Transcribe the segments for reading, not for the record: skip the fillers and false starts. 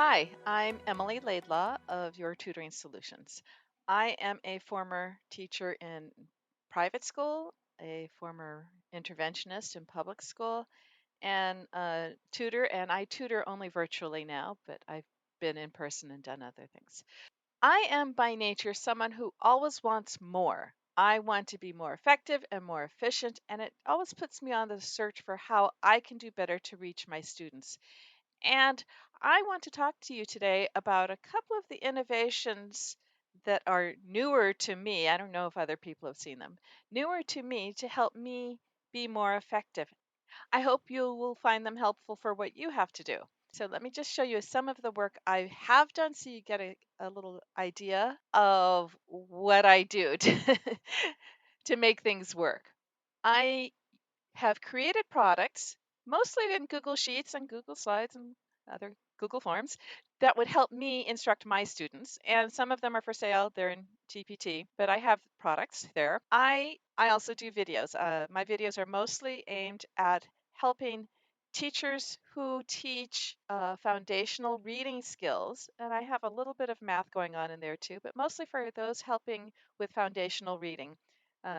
Hi, I'm Emily Laidlaw of Your Tutoring Solutions. I am a former teacher in private school, a former interventionist in public school, and a tutor, and I tutor only virtually now, but I've been in person and done other things. I am by nature someone who always wants more. I want to be more effective and more efficient, and it always puts me on the search for how I can do better to reach my students. And I want to talk to you today about a couple of the innovations that are newer to me. I don't know if other people have seen them. Newer to me to help me be more effective. I hope you will find them helpful for what you have to do. So let me just show you some of the work I have done so you get a little idea of what I do to make things work. I have created products, mostly in Google Sheets and Google Slides and other Google Forms, that would help me instruct my students. And some of them are for sale. They're in TPT, but I have products there. I also do videos. My videos are mostly aimed at helping teachers who teach foundational reading skills, and I have a little bit of math going on in there too, but mostly for those helping with foundational reading,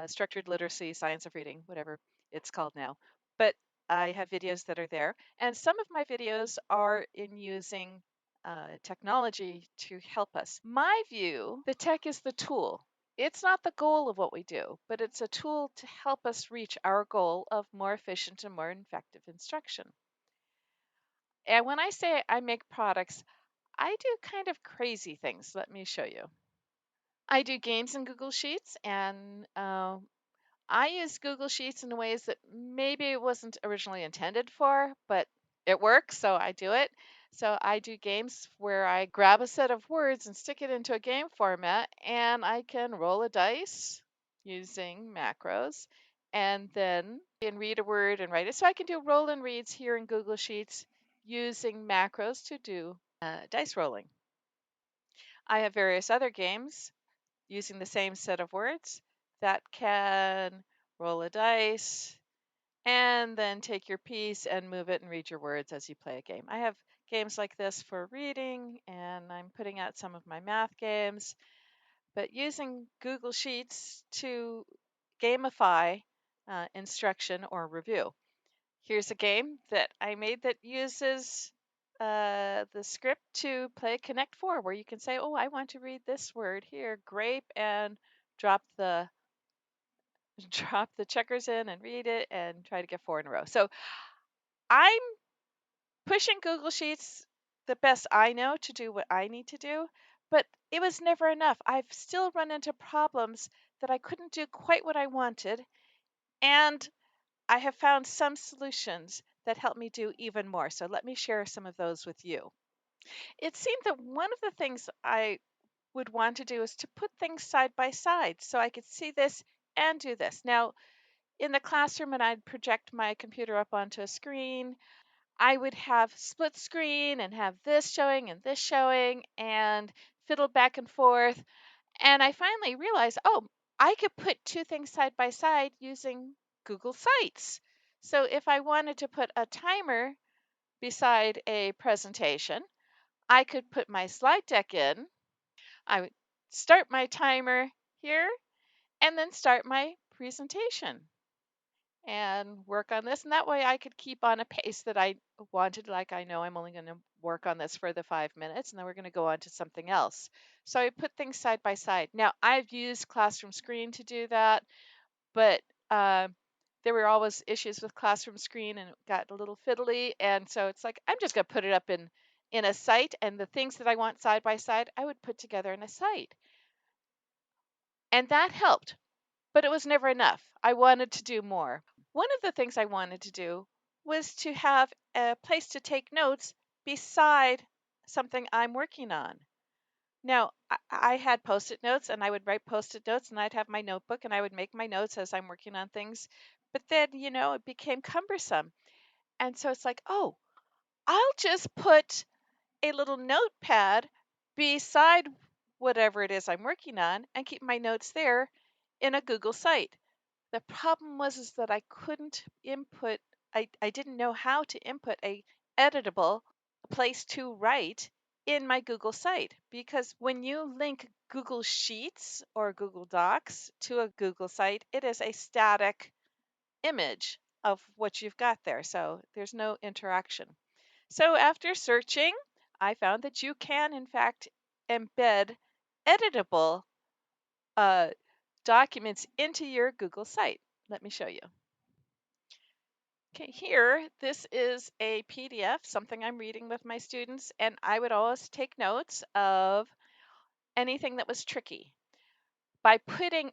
structured literacy, science of reading, whatever it's called now. But I have videos that are there. And some of my videos are in using technology to help us. My view, the tech is the tool. It's not the goal of what we do, but it's a tool to help us reach our goal of more efficient and more effective instruction. And when I say I make products, I do kind of crazy things. Let me show you. I do games in Google Sheets, and I use Google Sheets in ways that maybe it wasn't originally intended for, but it works, so I do it. So I do games where I grab a set of words and stick it into a game format, and I can roll a dice using macros, and then can read a word and write it. So I can do roll and reads here in Google Sheets using macros to do dice rolling. I have various other games using the same set of words that can roll a dice and then take your piece and move it and read your words as you play a game. I have games like this for reading, and I'm putting out some of my math games, but using Google Sheets to gamify instruction or review. Here's a game that I made that uses the script to play Connect Four, where you can say, "Oh, I want to read this word here, grape," and drop the drop the checkers in and read it and try to get four in a row. So I'm pushing Google Sheets the best I know to do what I need to do, but it was never enough. I've still run into problems that I couldn't do quite what I wanted, and I have found some solutions that help me do even more. So let me share some of those with you. It seemed that one of the things I would want to do is to put things side by side so I could see this and do this. Now, in the classroom, and I'd project my computer up onto a screen, I would have split screen and have this showing and fiddle back and forth. And I finally realized, oh, I could put two things side by side using Google Sites. So if I wanted to put a timer beside a presentation, I could put my slide deck in. I would start my timer here and then start my presentation and work on this. And that way I could keep on a pace that I wanted. Like, I know I'm only going to work on this for the 5 minutes and then we're going to go on to something else. So I put things side by side. Now, I've used Classroom Screen to do that, but there were always issues with Classroom Screen and it got a little fiddly. And so it's like, I'm just going to put it up in a site, and the things that I want side by side, I would put together in a site. And that helped, but it was never enough. I wanted to do more. One of the things I wanted to do was to have a place to take notes beside something I'm working on. Now, I had post-it notes, and I would write post-it notes, and I'd have my notebook, and I would make my notes as I'm working on things. But then, it became cumbersome. And so it's like, oh, I'll just put a little notepad beside whatever it is I'm working on and keep my notes there in a Google site. The problem was is that I couldn't input, I didn't know how to input a editable place to write in my Google site, because when you link Google Sheets or Google Docs to a Google site, it is a static image of what you've got there. So there's no interaction. So after searching, I found that you can, in fact, embed editable uh, documents into your Google site. Let me show you. Okay, here, this is a PDF, something I'm reading with my students, and I would always take notes of anything that was tricky. By putting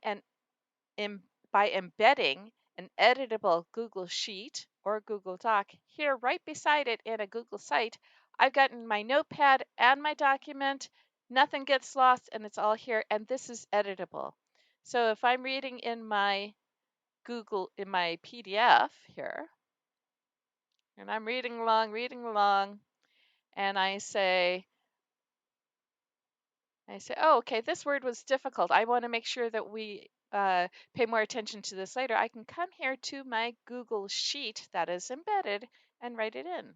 by embedding an editable Google Sheet or Google Doc here right beside it in a Google site, I've gotten my notepad and my document. Nothing gets lost and it's all here, and this is editable. So if I'm reading in my PDF here, and I'm reading along, and I say, oh, okay, this word was difficult. I want to make sure that we pay more attention to this later. I can come here to my Google Sheet that is embedded and write it in.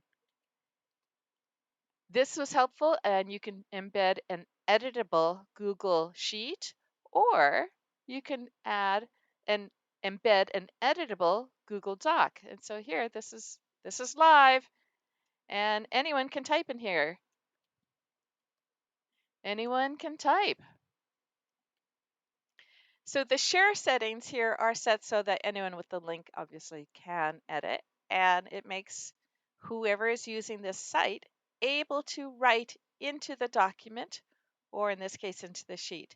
This was helpful, and you can embed an editable Google Sheet, or you can add and embed an editable Google Doc. And so here, this is live, and anyone can type in here. Anyone can type. So the share settings here are set so that anyone with the link obviously can edit, and it makes whoever is using this site able to write into the document, or in this case, into the sheet.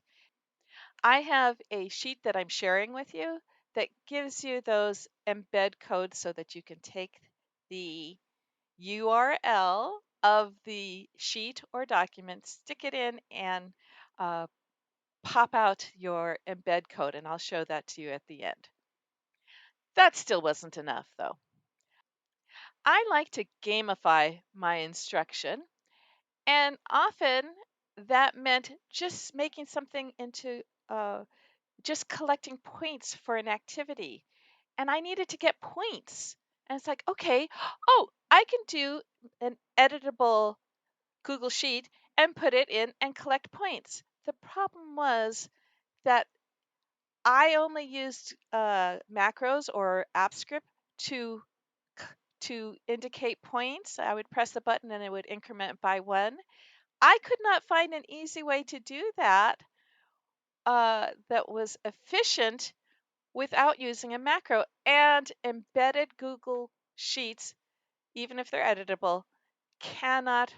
I have a sheet that I'm sharing with you that gives you those embed codes so that you can take the URL of the sheet or document, stick it in, and uh, pop out your embed code, and I'll show that to you at the end. That still wasn't enough, though. I like to gamify my instruction, and often that meant just making something into just collecting points for an activity. And I needed to get points. And it's like, okay, oh, I can do an editable Google Sheet and put it in and collect points. The problem was that I only used macros or app script to indicate points. I would press the button and it would increment by 1. I could not find an easy way to do that that was efficient without using a macro. And embedded Google Sheets, even if they're editable, cannot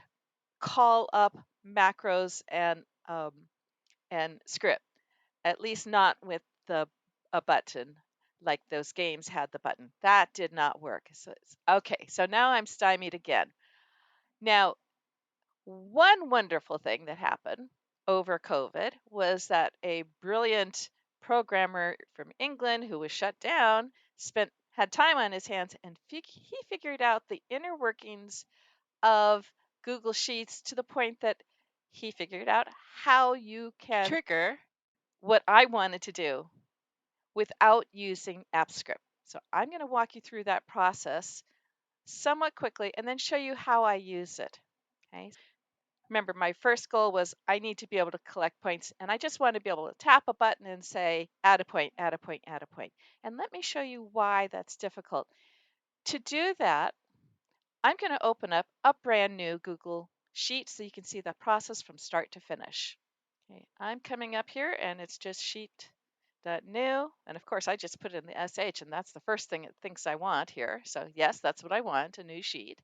call up macros and script. At least not with a button like those games had the button. That did not work. So okay, so now I'm stymied again. Now, one wonderful thing that happened over COVID was that a brilliant programmer from England who was shut down had time on his hands, and he figured out the inner workings of Google Sheets to the point that he figured out how you can trigger what I wanted to do without using AppScript. So I'm going to walk you through that process somewhat quickly and then show you how I use it. Okay. Remember, my first goal was I need to be able to collect points, and I just want to be able to tap a button and say, add a point, add a point, add a point. And let me show you why that's difficult. To do that, I'm going to open up a brand new Google Sheet so you can see the process from start to finish. Okay, I'm coming up here and it's just sheet.new. And of course, I just put in the SH, and that's the first thing it thinks I want here. So yes, that's what I want, a new sheet.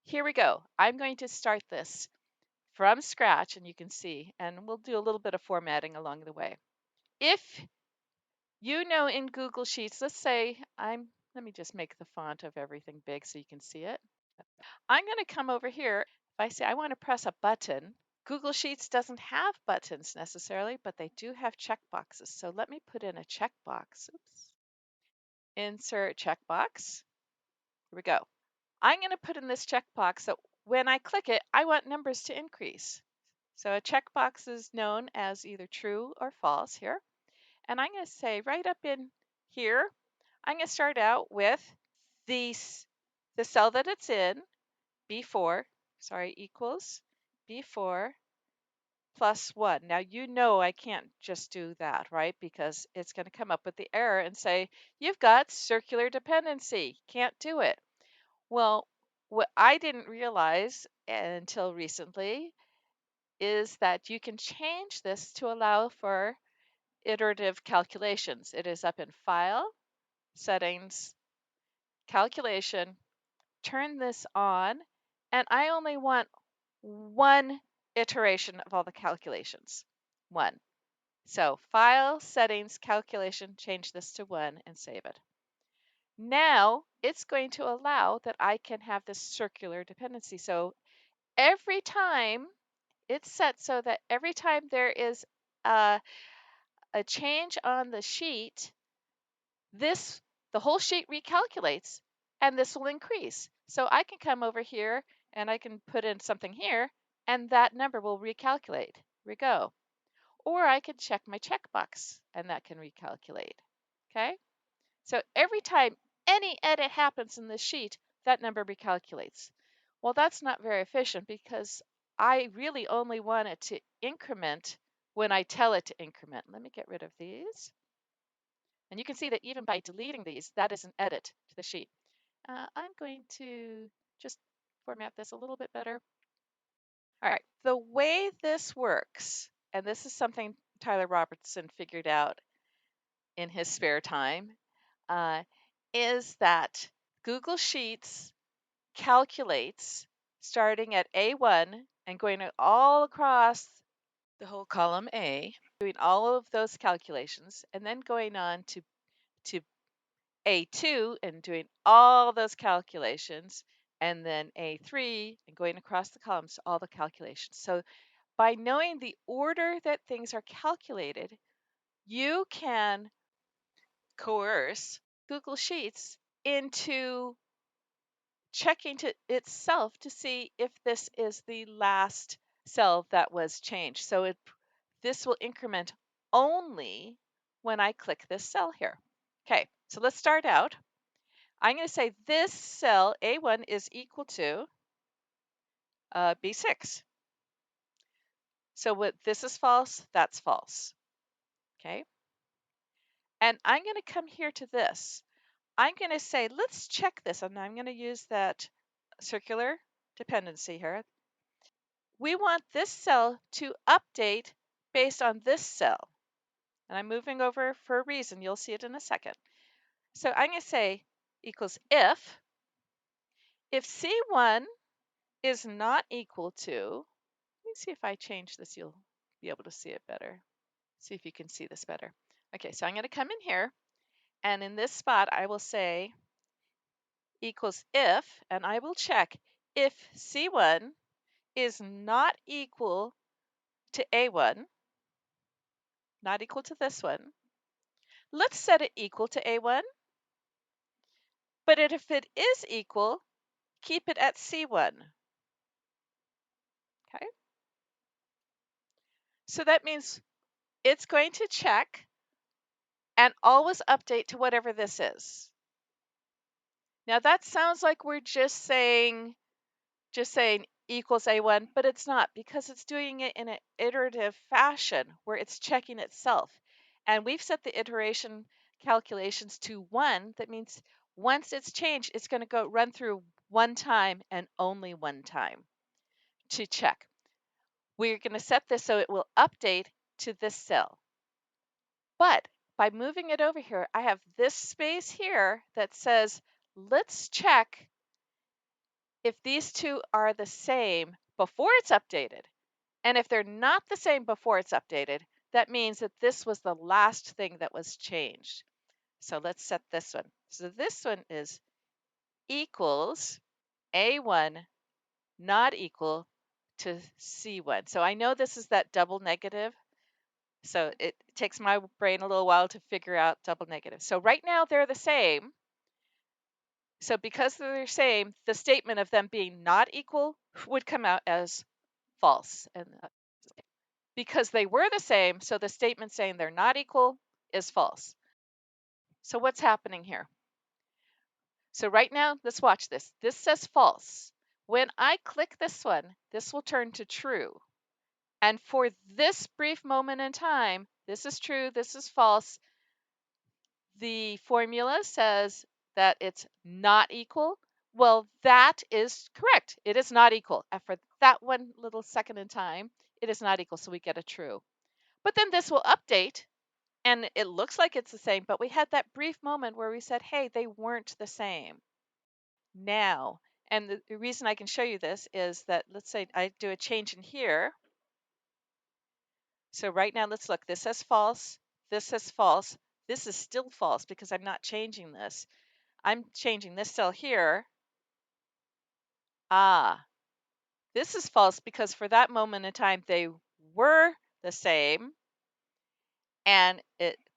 Here we go. I'm going to start this from scratch, and you can see, and we'll do a little bit of formatting along the way. If you know in Google Sheets, let's say let me just make the font of everything big so you can see it. I'm going to come over here. If I say I want to press a button, Google Sheets doesn't have buttons necessarily, but they do have checkboxes. So let me put in a checkbox. Oops. Insert checkbox. Here we go. I'm going to put in this checkbox so when I click it, I want numbers to increase. So a checkbox is known as either true or false here. And I'm going to say right up in here, I'm going to start out with the cell that it's in, B4, equals. B4 plus 1. Now you know I can't just do that, right? Because it's going to come up with the error and say, you've got circular dependency. Can't do it. Well, what I didn't realize until recently is that you can change this to allow for iterative calculations. It is up in File, Settings, Calculation. Turn this on, and I only want one iteration of all the calculations. One. So File, Settings, Calculation, change this to 1 and save it. Now it's going to allow that I can have this circular dependency. So every time it's set so that every time there is a, a change on the sheet, the whole sheet recalculates and this will increase. So I can come over here and I can put in something here and that number will recalculate. Here we go. Or I can check my checkbox and that can recalculate. Okay? So every time any edit happens in this sheet, that number recalculates. Well, that's not very efficient because I really only want it to increment when I tell it to increment. Let me get rid of these. And you can see that even by deleting these, that is an edit to the sheet. I'm going to just format this a little bit better. All right, the way this works, and this is something Tyler Robertson figured out in his spare time, uh, is that Google Sheets calculates starting at A1 and going all across the whole column A, doing all of those calculations, and then going on to A2 and doing all those calculations, and then A3 and going across the columns to all the calculations. So by knowing the order that things are calculated, you can coerce Google Sheets into checking to itself to see if this is the last cell that was changed. So this will increment only when I click this cell here. Okay, so let's start out. I'm going to say this cell A1 is equal to B6. So what this is false, that's false. Okay, and I'm going to come here to this. I'm going to say, let's check this, and I'm going to use that circular dependency here. We want this cell to update based on this cell. And I'm moving over for a reason. You'll see it in a second. So I'm going to say equals if C1 is not equal to, let me see if I change this, you'll be able to see it better. See if you can see this better. Okay, so I'm going to come in here, and in this spot, I will say equals if, and I will check if C1 is not equal to A1, not equal to this one. Let's set it equal to A1, but if it is equal, keep it at C1. Okay, so that means it's going to check and always update to whatever this is. Now that sounds like we're just saying equals A1, but it's not, because it's doing it in an iterative fashion where it's checking itself. And we've set the iteration calculations to 1. That means once it's changed, it's going to go run through one time and only one time to check. We're going to set this so it will update to this cell. But by moving it over here, I have this space here that says, let's check if these two are the same before it's updated. And if they're not the same before it's updated, that means that this was the last thing that was changed. So let's set this one. So this one is equals A1 not equal to C1. So I know this is that double negative. So it takes my brain a little while to figure out double negative. So right now they're the same. So because they're the same, the statement of them being not equal would come out as false. And because they were the same, so the statement saying they're not equal is false. So what's happening here? So right now, let's watch this. This says false. When I click this one, this will turn to true. And for this brief moment in time, this is true, this is false. The formula says that it's not equal. Well, that is correct. It is not equal. And for that one little second in time, it is not equal, so we get a true. But then this will update, and it looks like it's the same, but we had that brief moment where we said, hey, they weren't the same. Now, and the reason I can show you this is that, let's say I do a change in here. So right now, let's look. This says false. This says false. This is still false because I'm not changing this. I'm changing this cell here. This is false because for that moment in time, they were the same. And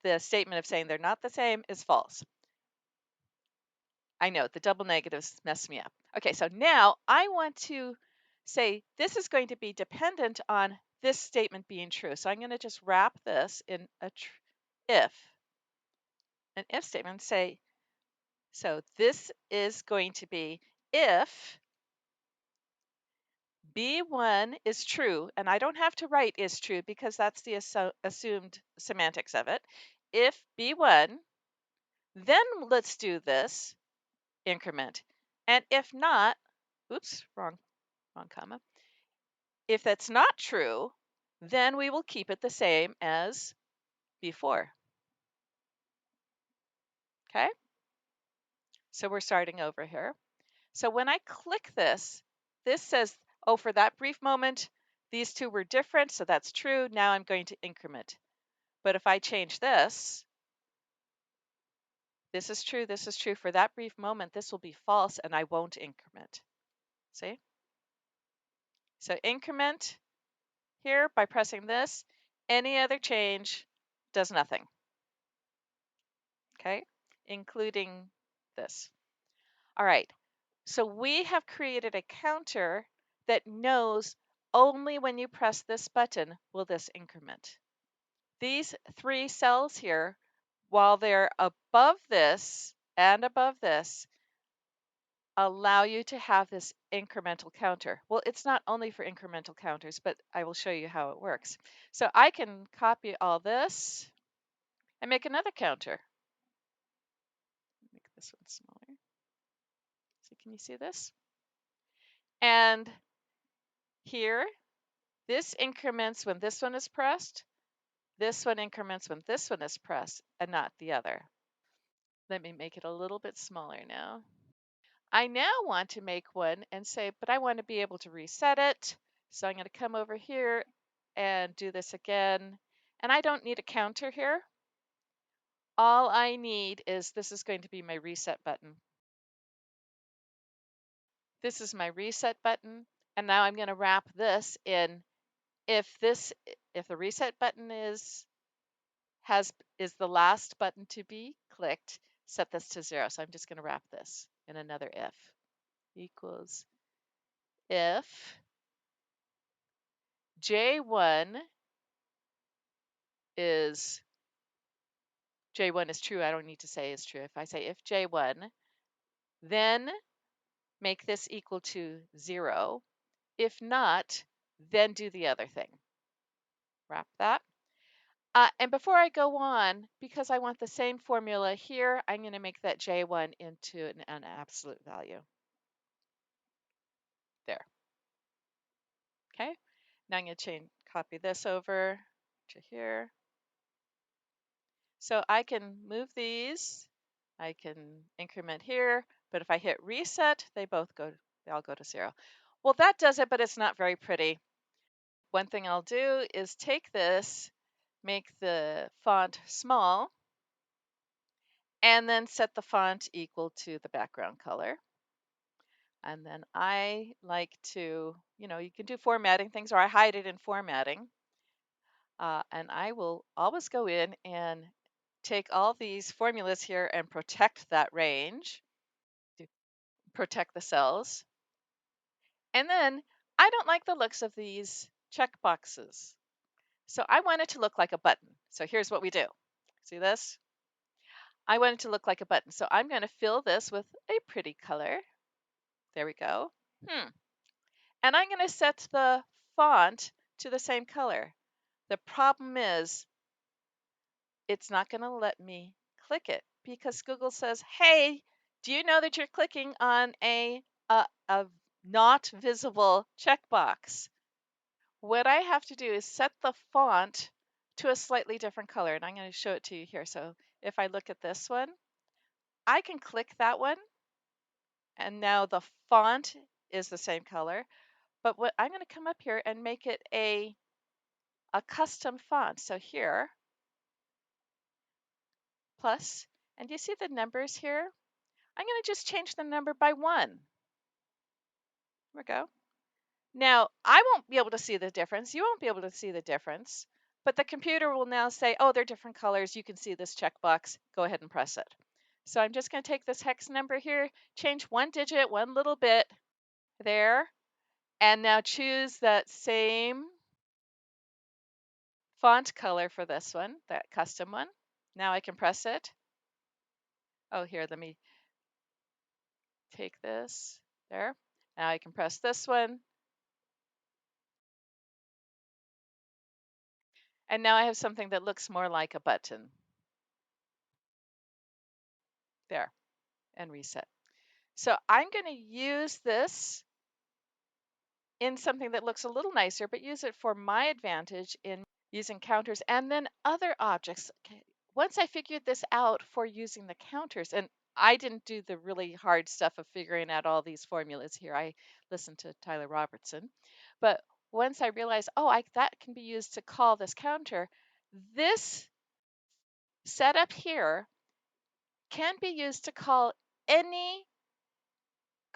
the statement of saying they're not the same is false. I know the double negatives mess me up. Okay, so now I want to say this is going to be dependent on this statement being true. So I'm going to just wrap this in an if statement, say, so this is going to be if B1 is true, and I don't have to write is true because that's the assumed semantics of it. If B1, then let's do this increment. And if not, oops, wrong comma. If that's not true, then we will keep it the same as before. Okay? So we're starting over here. So when I click this, this says, oh, for that brief moment, these two were different, so that's true. Now I'm going to increment. But if I change this, this is true, this is true. For that brief moment, this will be false, and I won't increment. See? So increment here by pressing this. Any other change does nothing. Okay? Including this. All right. So we have created a counter that knows only when you press this button will this increment. These three cells here, while they're above this and above this, allow you to have this incremental counter. Well, it's not only for incremental counters, but I will show you how it works. So I can copy all this and make another counter. Make this one smaller. So can you see this? And here, this increments when this one is pressed. This one increments when this one is pressed and not the other. Let me make it a little bit smaller now. I now want to make one and say, but I want to be able to reset it. So I'm going to come over here and do this again. And I don't need a counter here. All I need is, this is going to be my reset button. This is my reset button. And now I'm going to wrap this in if the reset button is the last button to be clicked, set this to 0. So I'm just going to wrap this in another if equals if J1 is true, I don't need to say is true. If I say if J1, then make this equal to 0. If not, then do the other thing. Wrap that. And before I go on, because I want the same formula here, I'm going to make that J1 into an absolute value. There. Okay. Now I'm going to copy this over to here. So I can move these. I can increment here, but if I hit reset, they all go to 0. Well, that does it, but it's not very pretty. One thing I'll do is take this, make the font small, and then set the font equal to the background color. And then I like to, you can do formatting things, or I hide it in formatting. And I will always go in and take all these formulas here and protect that range, protect the cells. And then I don't like the looks of these checkboxes. So I want it to look like a button. So here's what we do. See this? I want it to look like a button. So I'm going to fill this with a pretty color. There we go. And I'm going to set the font to the same color. The problem is it's not going to let me click it because Google says, hey, do you know that you're clicking on a not visible checkbox? What I have to do is set the font to a slightly different color, and I'm going to show it to you here. So if I look at this one, I can click that one, and now the font is the same color. But what I'm going to come up here and make it a custom font. So here, plus, and you see the numbers here? I'm going to just change the number by 1. There we go. Now, I won't be able to see the difference. You won't be able to see the difference. But the computer will now say, oh, they're different colors. You can see this checkbox. Go ahead and press it. So I'm just going to take this hex number here, change 1 digit, 1 little bit there, and now choose that same font color for this one, that custom one. Now I can press it. Oh, here, let me take this there. Now I can press this one. And now I have something that looks more like a button. There, and reset. So I'm going to use this in something that looks a little nicer, but use it for my advantage in using counters and then other objects. Okay. Once I figured this out for using the counters, and I didn't do the really hard stuff of figuring out all these formulas here. I listened to Tyler Robertson. But once I realized, oh, that can be used to call this counter, this setup here can be used to call any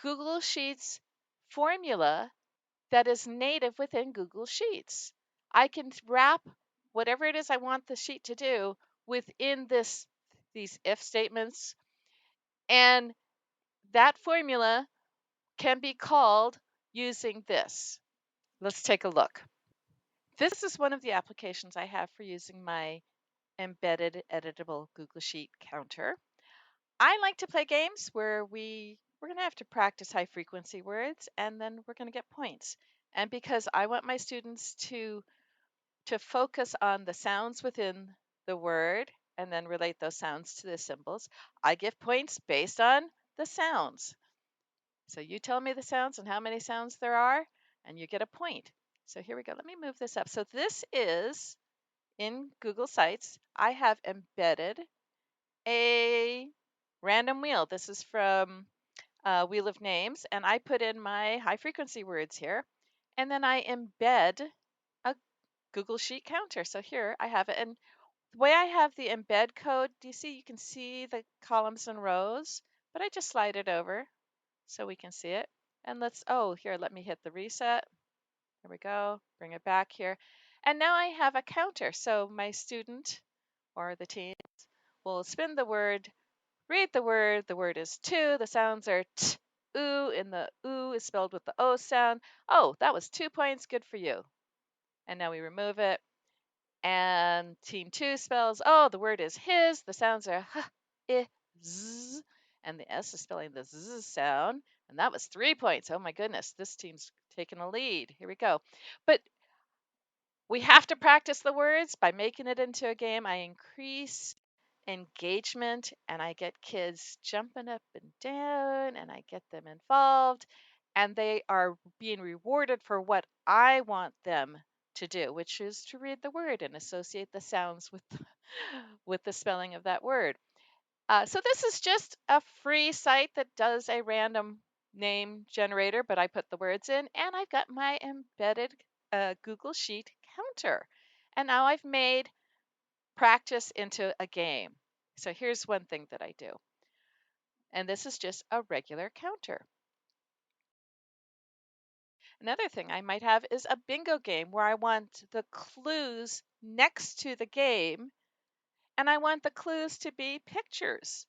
Google Sheets formula that is native within Google Sheets. I can wrap whatever it is I want the sheet to do within these if statements, and that formula can be called using this. Let's take a look. This is one of the applications I have for using my embedded editable Google Sheet counter. I like to play games where we're going to have to practice high frequency words, and then we're going to get points. And because I want my students to focus on the sounds within the word and then relate those sounds to the symbols, I give points based on the sounds. So you tell me the sounds and how many sounds there are, and you get a point. So here we go. Let me move this up. So this is in Google Sites. I have embedded a random wheel. This is from Wheel of Names, and I put in my high frequency words here, and then I embed a Google Sheet counter. So here I have it, and the way I have the embed code, do you see, you can see the columns and rows, but I just slide it over so we can see it. And here, let me hit the reset. There we go, bring it back here. And now I have a counter. So my student or the team will spin the word, read the word is two, the sounds are t, oo, and the oo is spelled with the O sound. Oh, that was 2 points, good for you. And now we remove it. And team 2 spells, oh, the word is his, the sounds are h, I, z, and the S is spelling the z sound. And that was 3 points. Oh my goodness, this team's taking a lead. Here we go. But we have to practice the words. By making it into a game, I increase engagement and I get kids jumping up and down and I get them involved and they are being rewarded for what I want them to do, which is to read the word and associate the sounds with with the spelling of that word. So this is just a free site that does a random name generator, but I put the words in and I've got my embedded Google Sheet counter. And now I've made practice into a game. So here's one thing that I do. And this is just a regular counter. Another thing I might have is a bingo game where I want the clues next to the game and I want the clues to be pictures.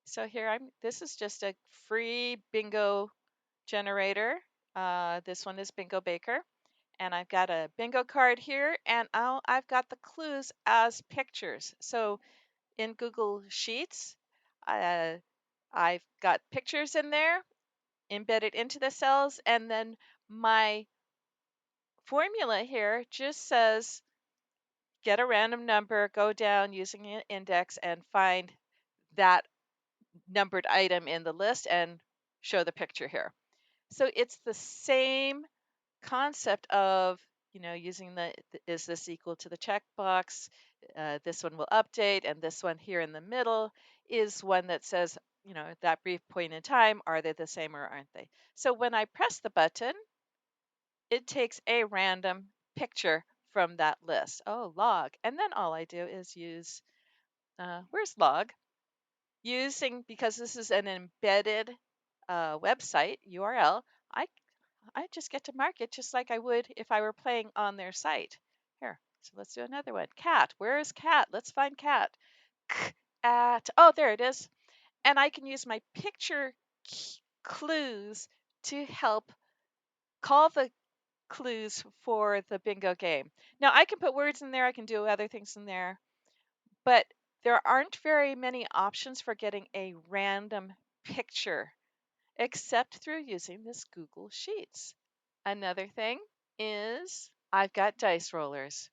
So here this is just a free bingo generator. This one is Bingo Baker. And I've got a bingo card here and I've got the clues as pictures. So in Google Sheets, I've got pictures in there embedded into the cells, and then My formula here just says get a random number, go down using an index, and find that numbered item in the list and show the picture here. So it's the same concept of, using is this equal to the checkbox? This one will update, and this one here in the middle is one that says, that brief point in time, are they the same or aren't they? So when I press the button, it takes a random picture from that list. Oh, log. And then all I do is use, where's log? Because this is an embedded website URL, I just get to mark it just like I would if I were playing on their site. Here, so let's do another one. Cat. Where is cat? Let's find cat. Oh, there it is. And I can use my picture clues to help call the clues for the bingo game. Now, I can put words in there, I can do other things in there, but there aren't very many options for getting a random picture except through using this Google Sheets. Another thing is I've got dice rollers.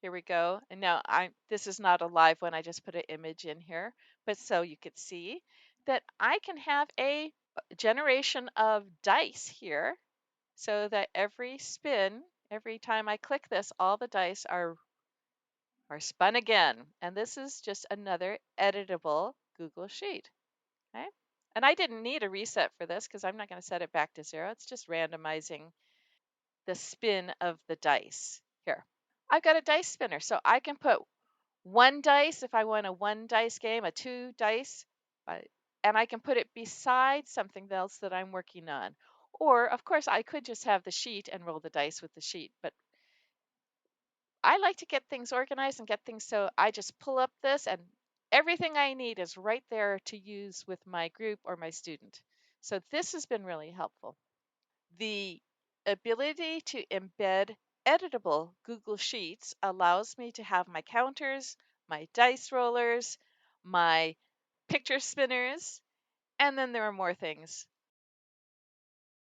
Here we go. And now this is not a live one. I just put an image in here, but so you could see that I can have a generation of dice here so that every spin, every time I click this, all the dice are spun again. And this is just another editable Google Sheet. Okay. And I didn't need a reset for this because I'm not going to set it back to 0. It's just randomizing the spin of the dice. Here, I've got a dice spinner, so I can put one dice if I want a one dice game, a two dice, uh, and I can put it beside something else that I'm working on. Or, of course, I could just have the sheet and roll the dice with the sheet, but I like to get things organized and get things so I just pull up this and everything I need is right there to use with my group or my student. So this has been really helpful. The ability to embed editable Google Sheets allows me to have my counters, my dice rollers, my picture spinners, and then there are more things.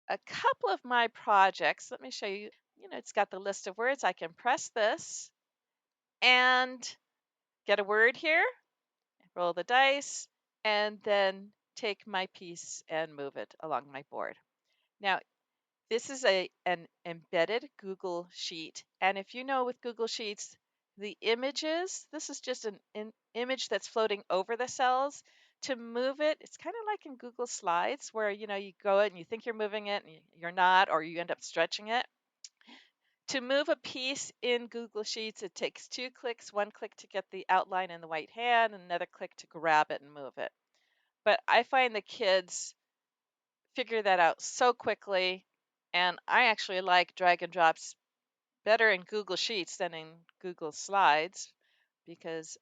A couple of my projects, let me show you, it's got the list of words. I can press this and get a word here, roll the dice, and then take my piece and move it along my board. Now, this is an embedded Google Sheet. And if you know with Google Sheets, the images, this is just an image that's floating over the cells. To move it, it's kind of like in Google Slides where, you go and you think you're moving it and you're not, or you end up stretching it. To move a piece in Google Sheets, it takes 2 clicks, 1 click to get the outline in the white hand, and another click to grab it and move it. But I find the kids figure that out so quickly, and I actually like drag and drops better in Google Sheets than in Google Slides because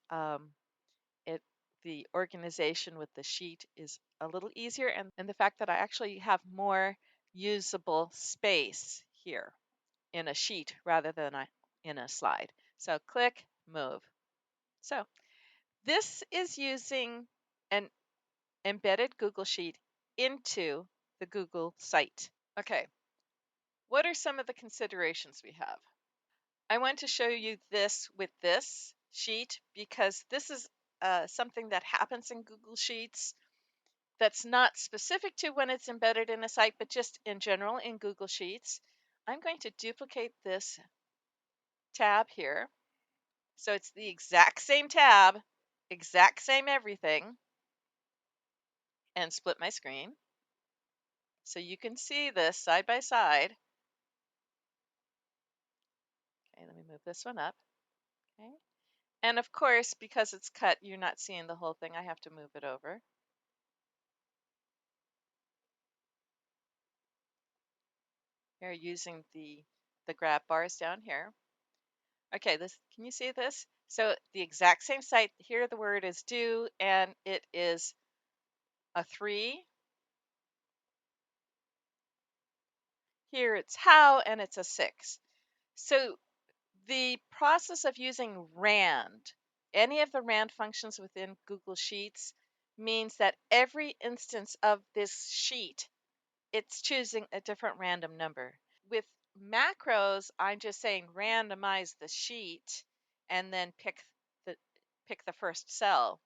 the organization with the sheet is a little easier, and the fact that I actually have more usable space here in a sheet rather than in a slide. So click, move. So this is using an embedded Google Sheet into the Google site. Okay, what are some of the considerations we have? I want to show you this with this sheet because this is something that happens in Google Sheets that's not specific to when it's embedded in a site, but just in general in Google Sheets. I'm going to duplicate this tab here. So it's the exact same tab, exact same everything, and split my screen. So you can see this side by side. Okay, let me move this one up. Okay. And of course, because it's cut, you're not seeing the whole thing. I have to move it over. Here using the grab bars down here. Okay, can you see this? So the exact same site, here the word is do, and it is a 3. Here it's how, and it's a 6. So the process of using rand, any of the rand functions within Google Sheets, means that every instance of this sheet it's choosing a different random number. With macros, I'm just saying randomize the sheet and then the pick the first cell.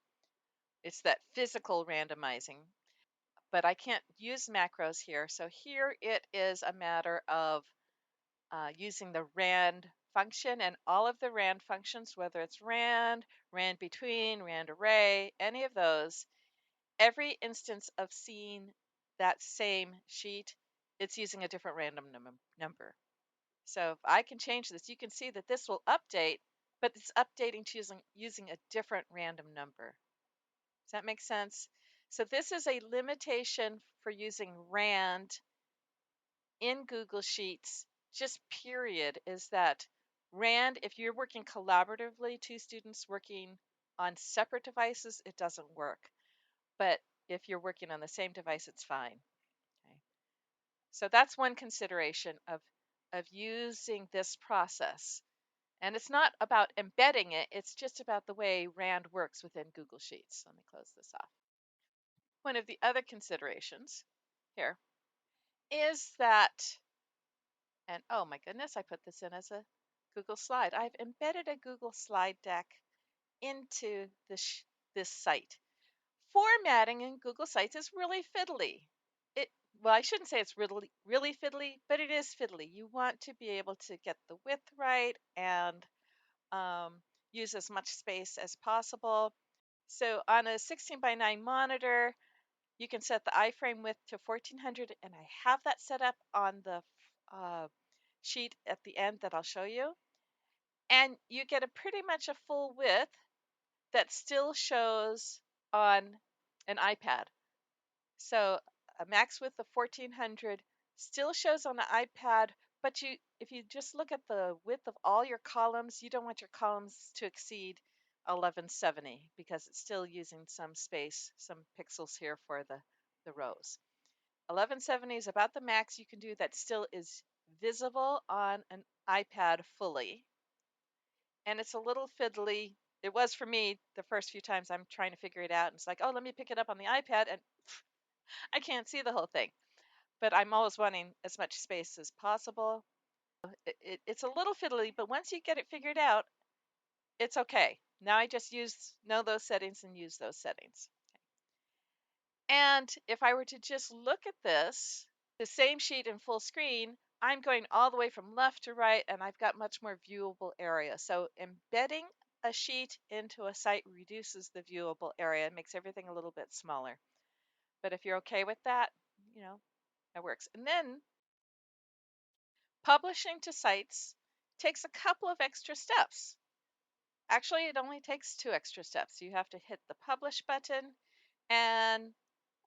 It's that physical randomizing, but I can't use macros here. So here it is a matter of using the rand function, and all of the rand functions, whether it's rand between, rand array, any of those, every instance of seeing that same sheet, it's using a different random number. So if I can change this, you can see that this will update, but it's updating to using a different random number. Does that make sense? So this is a limitation for using rand in Google Sheets, just period, is that rand, if you're working collaboratively, two students working on separate devices, it doesn't work. But if you're working on the same device, it's fine. Okay. So that's one consideration of using this process. And it's not about embedding it, it's just about the way RAND works within Google Sheets. Let me close this off. One of the other considerations here is that, and oh my goodness, I put this in as a Google slide. I've embedded a Google slide deck into this site. Formatting in Google Sites is really fiddly. It well, I shouldn't say it's really fiddly, but it is fiddly. You want to be able to get the width right and um, use as much space as possible. So on a 16 by 9 monitor, you can set the iframe width to 1400, and I have that set up on the uh, sheet at the end that I'll show you. And you get a pretty much a full width that still shows on an iPad. So a max width of 1400 still shows on the iPad, but if you just look at the width of all your columns, you don't want your columns to exceed 1170 because it's still using some space, some pixels here for the rows. 1170 is about the max you can do that still is visible on an iPad fully. And it's a little fiddly. It was for me the first few times I'm trying to figure it out. And it's like, oh, let me pick it up on the iPad, and I can't see the whole thing. But I'm always wanting as much space as possible. It's a little fiddly, but once you get it figured out, it's okay. Now I just know those settings and use those settings. And if I were to just look at this, the same sheet in full screen, I'm going all the way from left to right, and I've got much more viewable area. So embedding a sheet into a site reduces the viewable area and makes everything a little bit smaller. But if you're okay with that, that works. And then publishing to sites takes a couple of extra steps. Actually, it only takes 2 extra steps. You have to hit the publish button and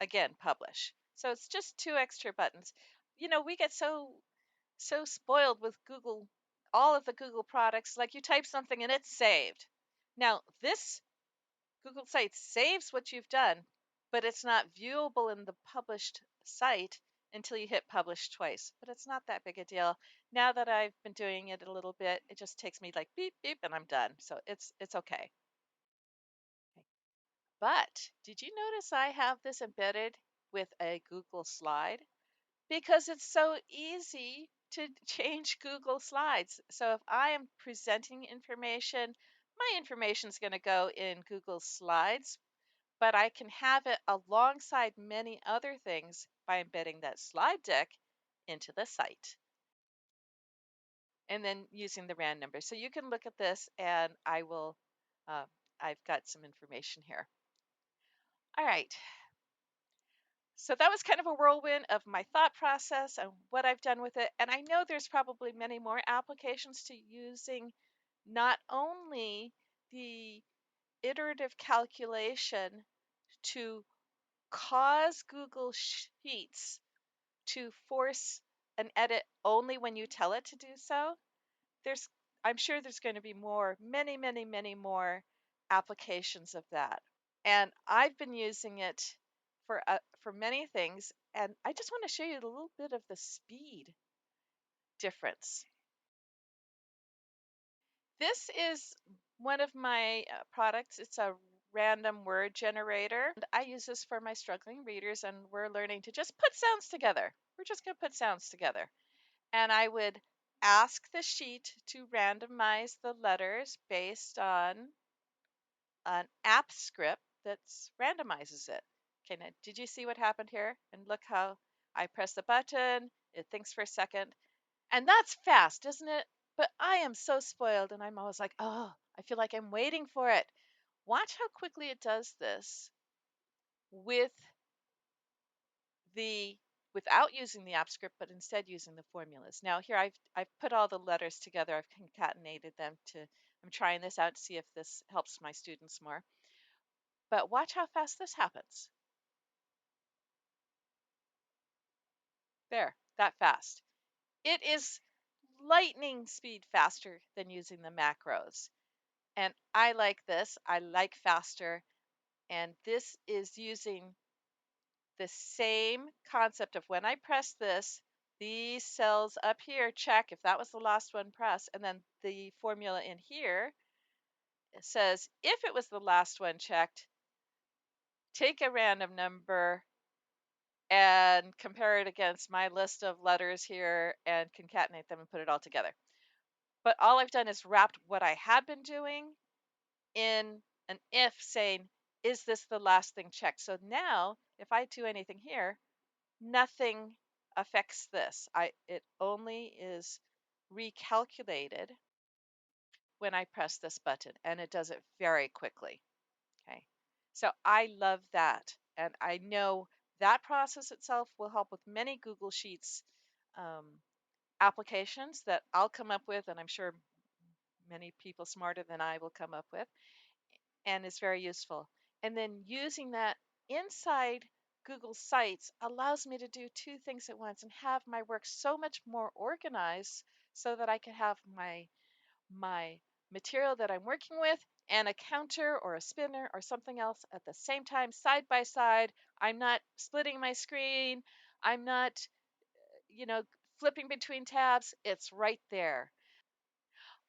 again, publish. So it's just 2 extra buttons. We get so spoiled with Google, all of the Google products, like you type something and it's saved. Now, this Google site saves what you've done, but it's not viewable in the published site until you hit publish twice. But it's not that big a deal. Now that I've been doing it a little bit, it just takes me like beep beep and I'm done. So it's okay. But did you notice I have this embedded with a Google slide? Because it's so easy to change Google Slides. So if I am presenting information, my information is going to go in Google Slides, but I can have it alongside many other things by embedding that slide deck into the site and then using the RAND number. So you can look at this and uh, I've got some information here. All right. So that was kind of a whirlwind of my thought process and what I've done with it. And I know there's probably many more applications to using not only the iterative calculation to cause Google Sheets to force an edit only when you tell it to do so. There's I'm sure there's going to be many more applications of that. And I've been using it for many things, and I just want to show you a little bit of the speed difference. This is one of my products. It's a random word generator. And I use this for my struggling readers, and we're learning to just put sounds together. We're just going to put sounds together. And I would ask the sheet to randomize the letters based on an app script that randomizes it. Okay, now did you see what happened here? And look how I press the button, it thinks for a second, and that's fast, isn't it? But I am so spoiled, and I'm always like, oh, I feel like I'm waiting for it. Watch how quickly it does this with the without using the app script, but instead using the formulas. Now here I've put all the letters together. I've concatenated them to. I'm trying this out to see if this helps my students more. But watch how fast this happens. There, that fast. It is lightning speed faster than using the macros. And I like this. I like faster. And this is using the same concept of when I press this, these cells up here check if that was the last one pressed. And then the formula in here says if it was the last one checked, take a random number and compare it against my list of letters here and concatenate them and put it all together. But all I've done is wrapped what I had been doing in an if saying, is this the last thing checked? So now if I do anything here, nothing affects this. It only is recalculated when I press this button, and it does it very quickly. Okay. So I love that. And I know that process itself will help with many Google Sheets applications that I'll come up with, and I'm sure many people smarter than I will come up with, and is very useful. And then using that inside Google Sites allows me to do two things at once and have my work so much more organized so that I can have my material that I'm working with and a counter or a spinner or something else at the same time, side by side. I'm not splitting my screen. I'm not, you know, flipping between tabs. It's right there.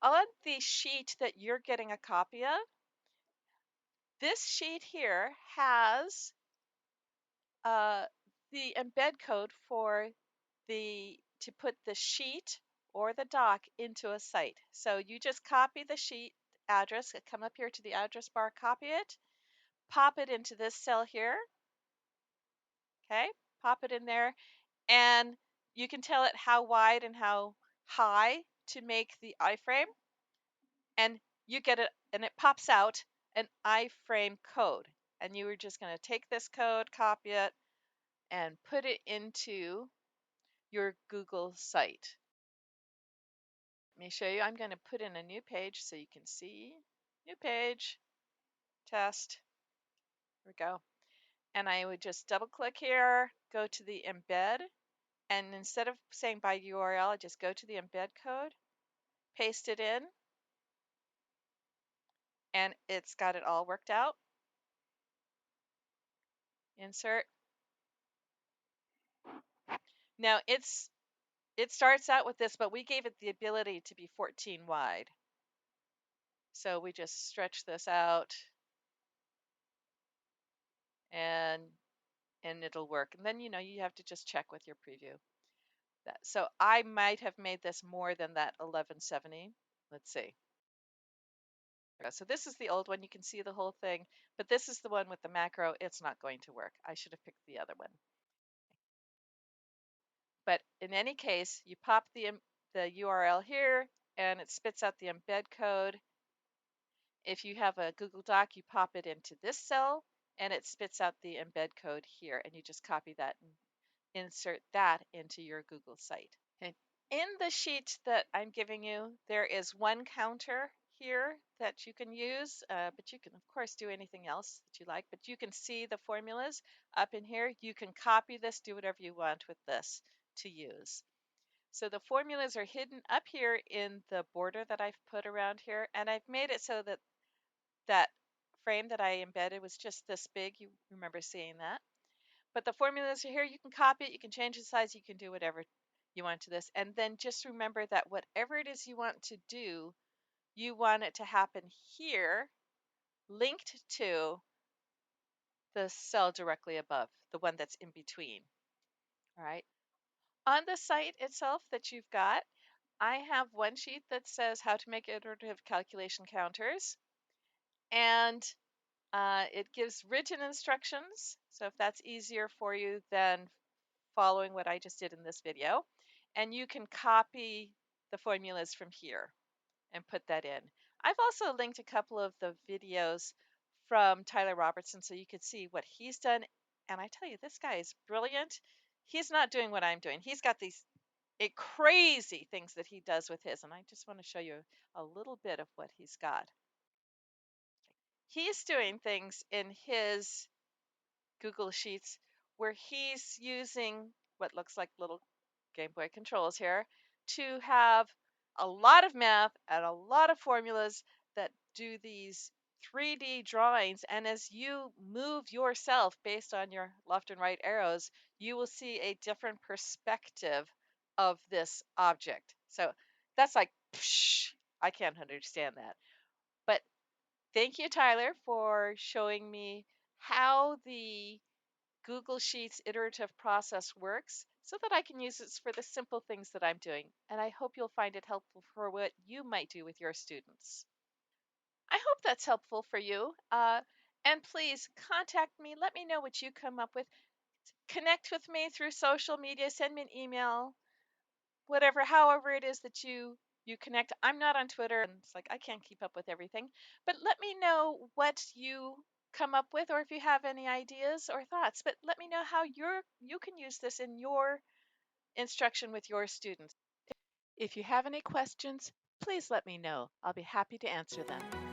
On the sheet that you're getting a copy of, this sheet here has uh, the embed code for to put the sheet or the doc into a site. So you just copy the sheet address, come up here to the address bar, copy it, pop it into this cell here, okay? Pop it in there, and you can tell it how wide and how high to make the iframe, and you get it, and it pops out an iframe code. And you were just going to take this code, copy it, and put it into your Google site. Let me show you. I'm going to put in a new page so you can see. New page, test. Here we go. And I would just double click here, go to the embed, and instead of saying by URL, I just go to the embed code, paste it in, and it's got it all worked out. Insert. Now it starts out with this, but we gave it the ability to be 14 wide. So we just stretch this out and it'll work. And then you have to just check with your preview. So I might have made this more than that 1170. Let's see. So this is the old one. You can see the whole thing, but this is the one with the macro. It's not going to work. I should have picked the other one. But in any case, you pop the URL here and it spits out the embed code. If you have a Google Doc, you pop it into this cell and it spits out the embed code here, and you just copy that and insert that into your Google site. And in the sheet that I'm giving you, there is one counter here that you can use, but you can, of course, do anything else that you like. But you can see the formulas up in here. You can copy this, do whatever you want with this to use. So the formulas are hidden up here in the border that I've put around here, and I've made it so that that frame that I embedded was just this big. You remember seeing that. But the formulas are here. You can copy it. You can change the size. You can do whatever you want to this. And then just remember that whatever it is you want to do, you want it to happen here linked to the cell directly above, the one that's in between. All right. On the site itself that you've got, I have one sheet that says how to make iterative calculation counters, and it gives written instructions. So if that's easier for you than following what I just did in this video, and you can copy the formulas from here and put that in. I've also linked a couple of the videos from Tyler Robertson so you could see what he's done. And I tell you, this guy is brilliant. He's not doing what I'm doing. He's got these crazy things that he does with his, and I just want to show you a little bit of what he's got. He's doing things in his Google Sheets where he's using what looks like little Game Boy controls here to have a lot of math and a lot of formulas that do these 3D drawings. And as you move yourself based on your left and right arrows, you will see a different perspective of this object. So that's like, psh, I can't understand that. But thank you, Tyler, for showing me how the Google Sheets iterative process works so that I can use it for the simple things that I'm doing. And I hope you'll find it helpful for what you might do with your students. I hope that's helpful for you. And please contact me. Let me know what you come up with. Connect with me through social media. Send me an email. Whatever, however it is that you connect. I'm not on Twitter, and it's like I can't keep up with everything. But let me know what you come up with, or if you have any ideas or thoughts. But let me know how you can use this in your instruction with your students. If you have any questions, please let me know. I'll be happy to answer them.